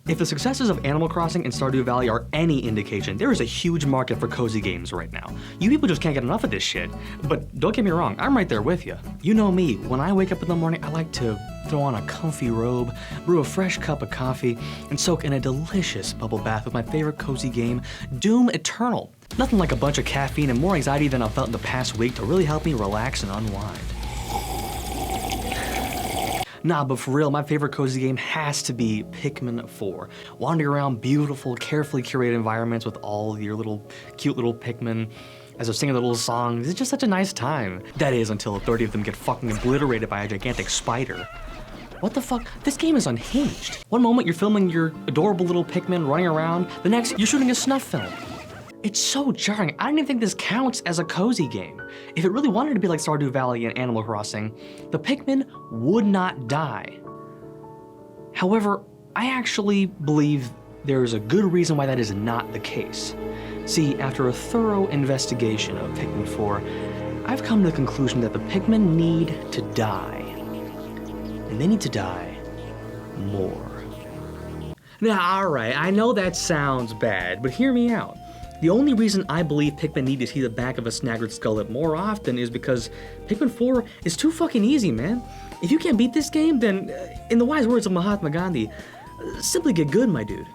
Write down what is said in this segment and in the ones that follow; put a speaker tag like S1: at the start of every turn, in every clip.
S1: If the successes of Animal Crossing and Stardew Valley are any indication, there is a huge market for cozy games right now. You people just can't get enough of this shit. But don't get me wrong, I'm right there with you. You know me, when I wake up in the morning, I like to throw on a comfy robe, brew a fresh cup of coffee, and soak in a delicious bubble bath with my favorite cozy game, Doom Eternal. Nothing like a bunch of caffeine and more anxiety than I've felt in the past week to really help me relax and unwind. Nah, but for real, my favorite cozy game has to be Pikmin 4. Wandering around beautiful, carefully curated environments with all your little, cute little Pikmin as they're singing the little songs. It's just such a nice time. That is, until 30 of them get fucking obliterated by a gigantic spider. What the fuck? This game is unhinged. One moment you're filming your adorable little Pikmin running around, the next you're shooting a snuff film. It's so jarring. I don't even think this counts as a cozy game. If it really wanted to be like Stardew Valley and Animal Crossing, the Pikmin would not die. However, I actually believe there is a good reason why that is not the case. See, after a thorough investigation of Pikmin 4, I've come to the conclusion that the Pikmin need to die. And they need to die more. Now, alright, I know that sounds bad, but hear me out. The only reason I believe Pikmin need to see the back of a snaggered skullet more often is because Pikmin 4 is too fucking easy, man. If you can't beat this game, then, in the wise words of Mahatma Gandhi, simply get good, my dude.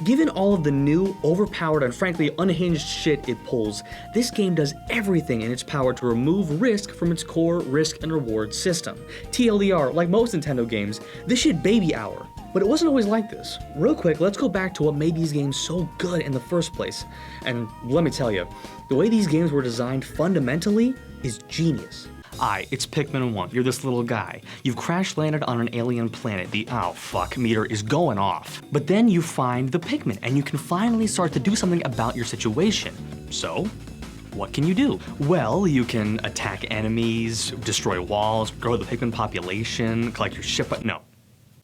S1: Given all of the new, overpowered, and frankly unhinged shit it pulls, this game does everything in its power to remove risk from its core risk and reward system. TLDR, like most Nintendo games, this shit baby hour. But it wasn't always like this. Real quick, let's go back to what made these games so good in the first place. And let me tell you, the way these games were designed fundamentally is genius. Aye, it's Pikmin 1. You're this little guy. You've crash landed on an alien planet. The oh fuck meter is going off. But then you find the Pikmin and you can finally start to do something about your situation. So, what can you do? Well, you can attack enemies, destroy walls, grow the Pikmin population, collect your ship, but no.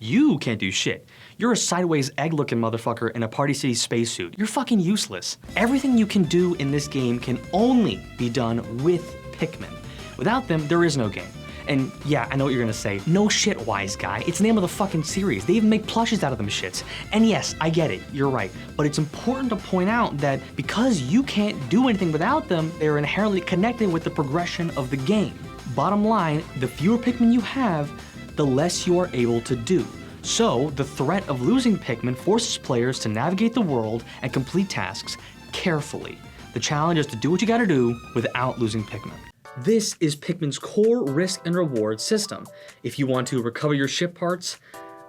S1: You can't do shit. You're a sideways egg-looking motherfucker in a Party City spacesuit. You're fucking useless. Everything you can do in this game can only be done with Pikmin. Without them, there is no game. And yeah, I know what you're gonna say. No shit, wise guy. It's the name of the fucking series. They even make plushes out of them shits. And yes, I get it, you're right. But it's important to point out that because you can't do anything without them, they're inherently connected with the progression of the game. Bottom line, the fewer Pikmin you have, the less you are able to do. So, the threat of losing Pikmin forces players to navigate the world and complete tasks carefully. The challenge is to do what you gotta do without losing Pikmin. This is Pikmin's core risk and reward system. If you want to recover your ship parts,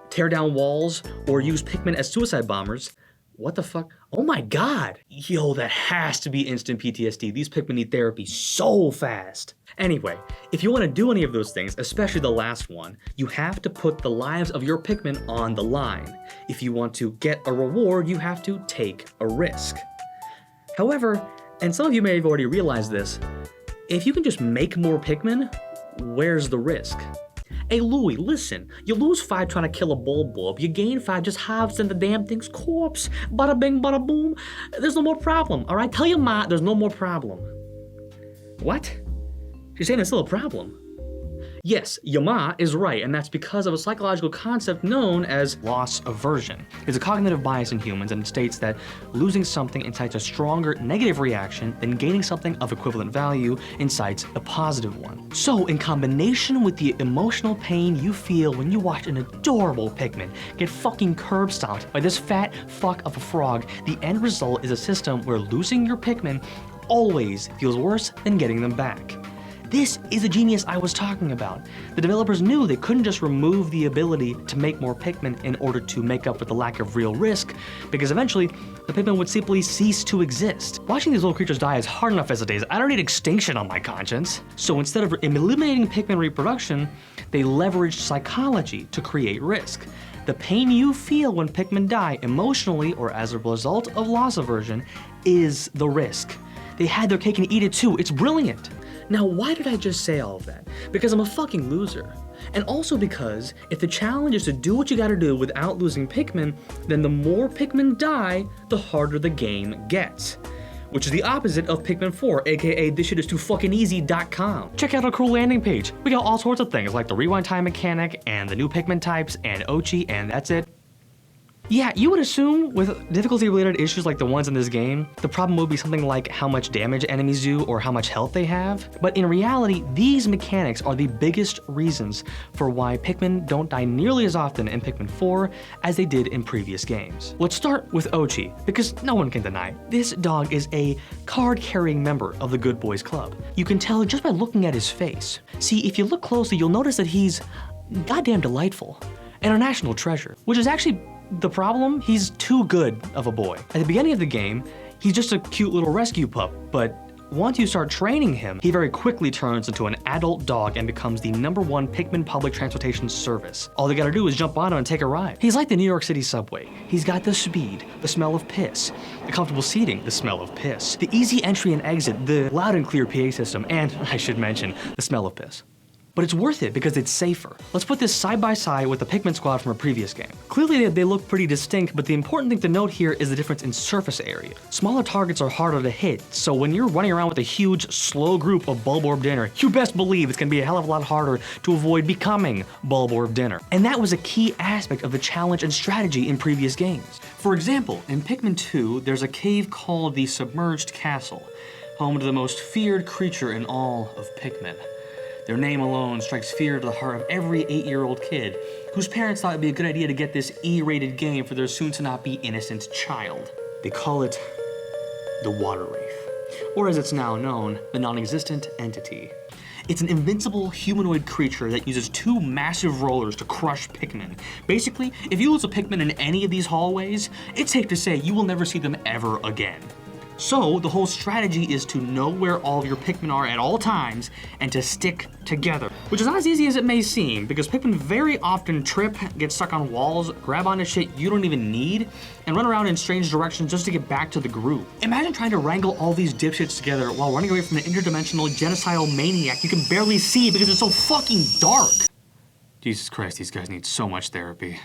S1: tear down walls, or use Pikmin as suicide bombers, what the fuck? Oh my god! Yo, that has to be instant PTSD. These Pikmin need therapy so fast. Anyway, if you want to do any of those things, especially the last one, you have to put the lives of your Pikmin on the line. If you want to get a reward, you have to take a risk. However, and some of you may have already realized this, if you can just make more Pikmin, where's the risk? Hey Louie, listen, you lose 5 trying to kill a bulb, you gain 5 just harvesting the damn thing's corpse. Bada bing, bada boom. There's no more problem, alright? Tell your ma there's no more problem. What? She's saying there's still a problem. Yes, your ma is right, and that's because of a psychological concept known as loss aversion. It's a cognitive bias in humans, and it states that losing something incites a stronger negative reaction than gaining something of equivalent value incites a positive one. So, in combination with the emotional pain you feel when you watch an adorable Pikmin get fucking curb stomped by this fat fuck of a frog, the end result is a system where losing your Pikmin always feels worse than getting them back. This is the genius I was talking about. The developers knew they couldn't just remove the ability to make more Pikmin in order to make up for the lack of real risk, because eventually, the Pikmin would simply cease to exist. Watching these little creatures die is hard enough as it is. I don't need extinction on my conscience. So instead of eliminating Pikmin reproduction, they leveraged psychology to create risk. The pain you feel when Pikmin die emotionally or as a result of loss aversion is the risk. They had their cake and eat it too. It's brilliant. Now, why did I just say all of that? Because I'm a fucking loser. And also because if the challenge is to do what you gotta do without losing Pikmin, then the more Pikmin die, the harder the game gets. Which is the opposite of Pikmin 4, aka this shit is too fucking easy.com. Check out our cool landing page. We got all sorts of things like the rewind time mechanic and the new Pikmin types and Oatchi, and that's it. Yeah, you would assume with difficulty-related issues like the ones in this game, the problem would be something like how much damage enemies do or how much health they have. But in reality, these mechanics are the biggest reasons for why Pikmin don't die nearly as often in Pikmin 4 as they did in previous games. Let's start with Oatchi, because no one can deny, this dog is a card-carrying member of the Good Boys Club. You can tell just by looking at his face. See, if you look closely, you'll notice that he's goddamn delightful and a national treasure, which is actually the problem. He's too good of a boy. At the beginning of the game, he's just a cute little rescue pup, but once you start training him, he very quickly turns into an adult dog and becomes the #1 Pikmin public transportation service. All they gotta do is jump on him and take a ride. He's like the New York City subway. He's got the speed, the smell of piss, the comfortable seating, the smell of piss, the easy entry and exit, the loud and clear PA system, and, I should mention, the smell of piss. But it's worth it because it's safer. Let's put this side by side with the Pikmin squad from a previous game. Clearly they look pretty distinct, but the important thing to note here is the difference in surface area. Smaller targets are harder to hit, so when you're running around with a huge, slow group of Bulborb Dinner, you best believe it's gonna be a hell of a lot harder to avoid becoming Bulborb Dinner. And that was a key aspect of the challenge and strategy in previous games. For example, in Pikmin 2, there's a cave called the Submerged Castle, home to the most feared creature in all of Pikmin. Their name alone strikes fear to the heart of every 8-year-old kid whose parents thought it'd be a good idea to get this E-rated game for their soon-to-not-be innocent child. They call it the Water Wraith, or as it's now known, the non-existent entity. It's an invincible humanoid creature that uses 2 massive rollers to crush Pikmin. Basically, if you lose a Pikmin in any of these hallways, it's safe to say you will never see them ever again. So the whole strategy is to know where all of your Pikmin are at all times and to stick together, which is not as easy as it may seem because Pikmin very often trip, get stuck on walls, grab onto shit you don't even need, and run around in strange directions just to get back to the group. Imagine trying to wrangle all these dipshits together while running away from an interdimensional genocidal maniac you can barely see because it's so fucking dark. Jesus Christ, these guys need so much therapy.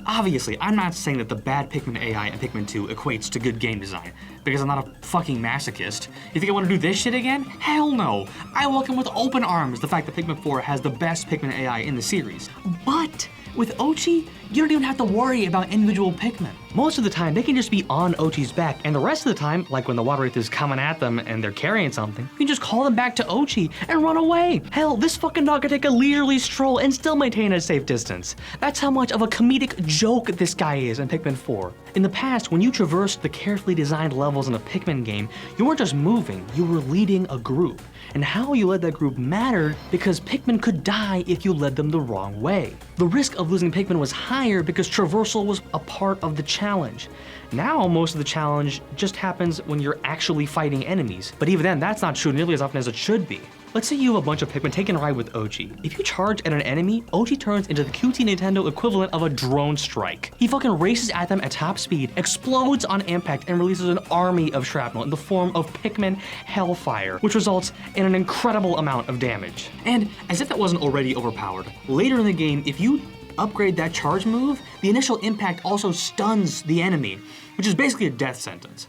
S1: Obviously, I'm not saying that the bad Pikmin AI in Pikmin 2 equates to good game design, because I'm not a fucking masochist. You think I want to do this shit again? Hell no! I welcome with open arms the fact that Pikmin 4 has the best Pikmin AI in the series. But with Oatchi, you don't even have to worry about individual Pikmin. Most of the time, they can just be on Oatchi's back, and the rest of the time, like when the Water Wraith is coming at them and they're carrying something, you can just call them back to Oatchi and run away. Hell, this fucking dog could take a leisurely stroll and still maintain a safe distance. That's how much of a comedic joke this guy is in Pikmin 4. In the past, when you traversed the carefully designed levels in a Pikmin game, you weren't just moving, you were leading a group. And how you led that group mattered because Pikmin could die if you led them the wrong way. The risk of losing Pikmin was higher because traversal was a part of the challenge. Now, most of the challenge just happens when you're actually fighting enemies, but even then, that's not true nearly as often as it should be. Let's say you have a bunch of Pikmin taking a ride with Oatchi. If you charge at an enemy, Oatchi turns into the QT Nintendo equivalent of a drone strike. He fucking races at them at top speed, explodes on impact, and releases an army of shrapnel in the form of Pikmin Hellfire, which results in an incredible amount of damage. And as if that wasn't already overpowered, later in the game, if you upgrade that charge move, the initial impact also stuns the enemy, which is basically a death sentence.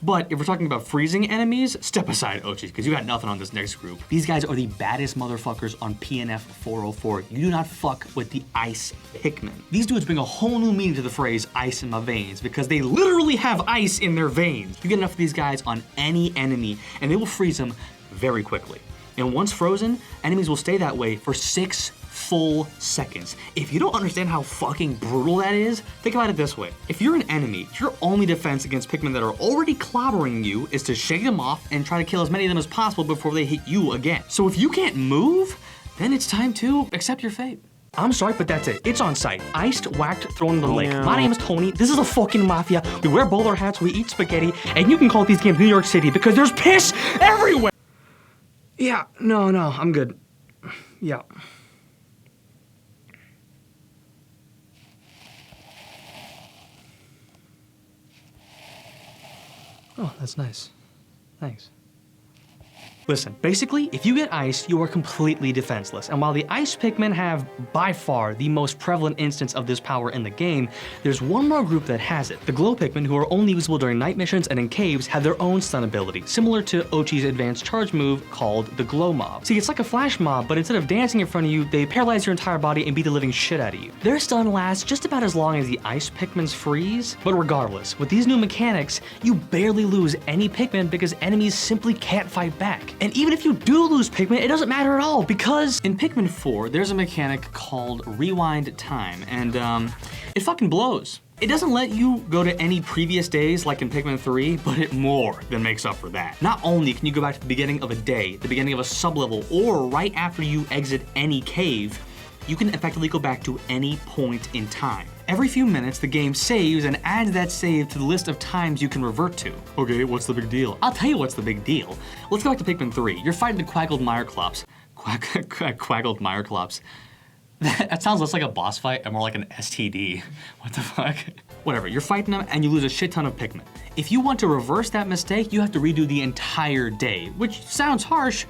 S1: But if we're talking about freezing enemies, step aside, Oatchi, because you got nothing on this next group. These guys are the baddest motherfuckers on PNF 404. You do not fuck with the Ice Pikmin. These dudes bring a whole new meaning to the phrase ice in my veins because they literally have ice in their veins. You get enough of these guys on any enemy and they will freeze them very quickly. And once frozen, enemies will stay that way for 6 full seconds. If you don't understand how fucking brutal that is, think about it this way. If you're an enemy, your only defense against Pikmin that are already clobbering you is to shake them off and try to kill as many of them as possible before they hit you again. So if you can't move, then it's time to accept your fate. I'm sorry, but that's it. It's on site. Iced, whacked, thrown in the lake. My name is Tony. This is a fucking mafia. We wear bowler hats, we eat spaghetti, and you can call these games New York City because there's piss everywhere. Yeah, no, I'm good. Yeah. Oh, that's nice. Thanks. Listen, basically, if you get ice, you are completely defenseless. And while the Ice Pikmin have, by far, the most prevalent instance of this power in the game, there's one more group that has it. The Glow Pikmin, who are only usable during night missions and in caves, have their own stun ability, similar to Oatchi's advanced charge move called the Glow Mob. See, it's like a flash mob, but instead of dancing in front of you, they paralyze your entire body and beat the living shit out of you. Their stun lasts just about as long as the Ice Pikmin's freeze, but regardless, with these new mechanics, you barely lose any Pikmin because enemies simply can't fight back. And even if you do lose Pikmin, it doesn't matter at all because in Pikmin 4, there's a mechanic called Rewind Time, and it fucking blows. It doesn't let you go to any previous days like in Pikmin 3, but it more than makes up for that. Not only can you go back to the beginning of a day, the beginning of a sublevel, or right after you exit any cave, you can effectively go back to any point in time. Every few minutes, the game saves and adds that save to the list of times you can revert to. Okay, what's the big deal? I'll tell you what's the big deal. Let's go back to Pikmin 3. You're fighting the Quaggled Mireclops. Quaggled Mireclops. That sounds less like a boss fight and more like an STD. What the fuck? Whatever, you're fighting them and you lose a shit ton of Pikmin. If you want to reverse that mistake, you have to redo the entire day, which sounds harsh,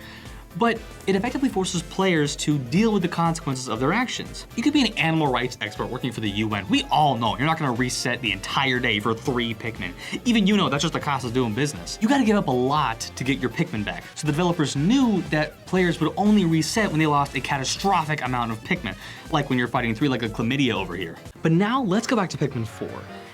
S1: but it effectively forces players to deal with the consequences of their actions. You could be an animal rights expert working for the UN. We all know you're not gonna reset the entire day for 3 Pikmin. Even you know that's just the cost of doing business. You gotta give up a lot to get your Pikmin back. So the developers knew that players would only reset when they lost a catastrophic amount of Pikmin, like when you're fighting 3-legged chlamydia over here. But now let's go back to Pikmin 4.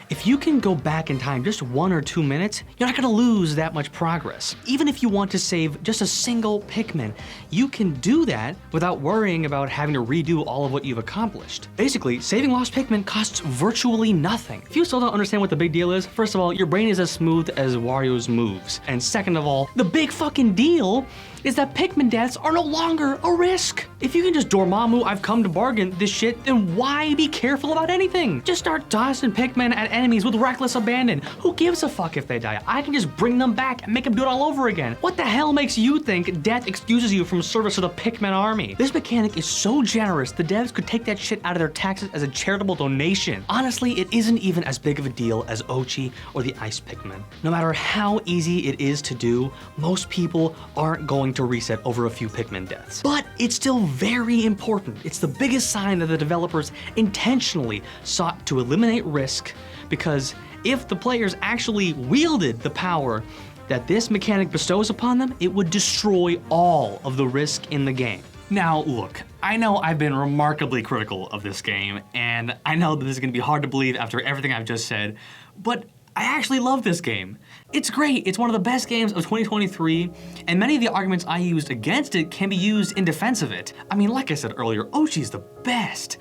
S1: If you can go back in time just 1 or 2 minutes, you're not gonna lose that much progress. Even if you want to save just a single Pikmin, you can do that without worrying about having to redo all of what you've accomplished. Basically, saving lost Pikmin costs virtually nothing. If you still don't understand what the big deal is, first of all, your brain is as smooth as Wario's moves. And second of all, the big fucking deal is that Pikmin deaths are no longer a risk. If you can just Dormammu, I've come to bargain this shit, then why be careful about anything? Just start tossing Pikmin at enemies with reckless abandon. Who gives a fuck if they die? I can just bring them back and make them do it all over again. What the hell makes you think death excuses you from service to the Pikmin army? This mechanic is so generous, the devs could take that shit out of their taxes as a charitable donation. Honestly, it isn't even as big of a deal as Oatchi or the Ice Pikmin. No matter how easy it is to do, most people aren't going to reset over a few Pikmin deaths. But it's still very important. It's the biggest sign that the developers intentionally sought to eliminate risk, because if the players actually wielded the power that this mechanic bestows upon them, it would destroy all of the risk in the game. Now, look, I know I've been remarkably critical of this game, and I know that this is gonna be hard to believe after everything I've just said, but I actually love this game. It's great, it's one of the best games of 2023, and many of the arguments I used against it can be used in defense of it. I mean, like I said earlier, Oatchi's the best.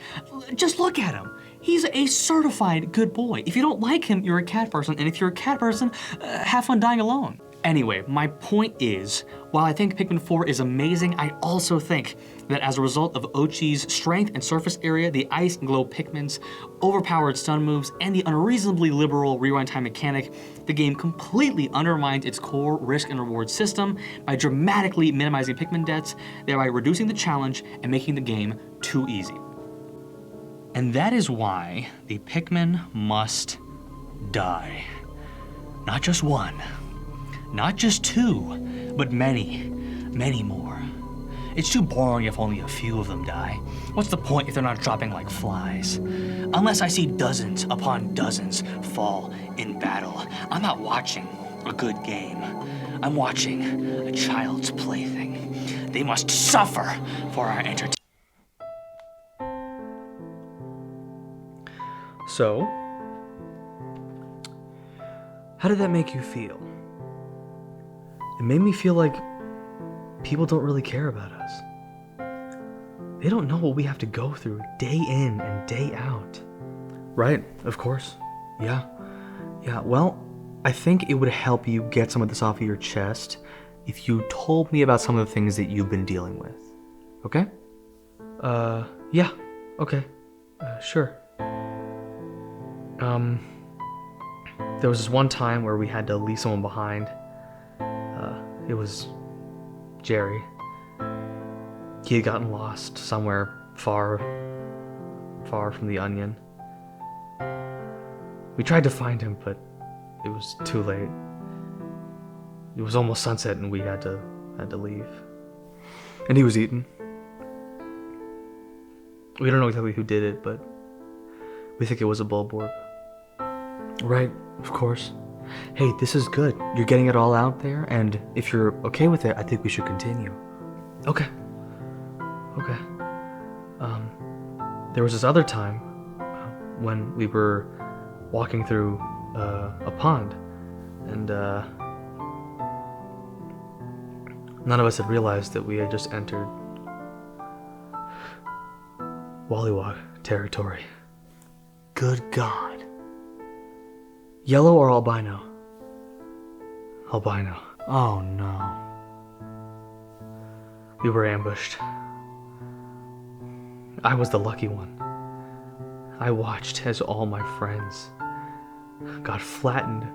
S1: Just look at him. He's a certified good boy. If you don't like him, you're a cat person, and if you're a cat person, have fun dying alone. Anyway, my point is, while I think Pikmin 4 is amazing, I also think that as a result of Oatchi's strength and surface area, the Ice and Glow Pikmin's overpowered stun moves, and the unreasonably liberal rewind time mechanic, the game completely undermines its core risk and reward system by dramatically minimizing Pikmin deaths, thereby reducing the challenge and making the game too easy. And that is why the Pikmin must die. Not just one, not just 2, but many, many more. It's too boring if only a few of them die. What's the point if they're not dropping like flies? Unless I see dozens upon dozens fall in battle, I'm not watching a good game. I'm watching a child's plaything. They must suffer for our entertainment. So, how did that make you feel? It made me feel like people don't really care about us. They don't know what we have to go through day in and day out. Right, of course. Yeah, well, I think it would help you get some of this off of your chest if you told me about some of the things that you've been dealing with. Okay? Yeah, okay. Sure. There was this one time where we had to leave someone behind. It was Jerry. He had gotten lost somewhere far from the onion. We tried to find him, but it was too late. It was almost sunset and I had to leave. And he was eaten. We don't know exactly who did it, but we think it was a Bulborb. Right, of course. Hey, this is good. You're getting it all out there, and if you're okay with it, I think we should continue. Okay. Okay. There was this other time when we were walking through a pond, and none of us had realized that we had just entered Wollywog territory. Good God. Yellow or albino? Albino. Oh no. We were ambushed. I was the lucky one. I watched as all my friends got flattened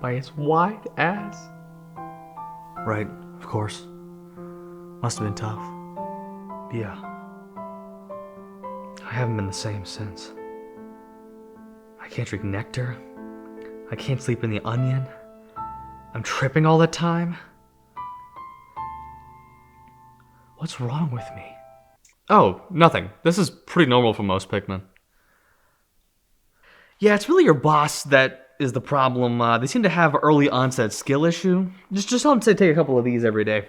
S1: by its wide ass. Right, of course. Must have been tough. Yeah. I haven't been the same since. I can't drink nectar. I can't sleep in the onion. I'm tripping all the time. What's wrong with me? Oh, nothing. This is pretty normal for most Pikmin. Yeah, it's really your boss that is the problem. They seem to have early onset skill issue. Just tell them to take a couple of these every day.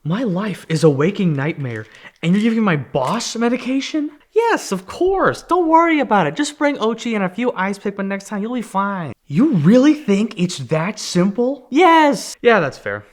S1: My life is a waking nightmare, and you're giving my boss medication? Yes, of course. Don't worry about it. Just bring Oatchi and a few Ice Pikmin next time. You'll be fine. You really think it's that simple? Yes. Yeah, that's fair.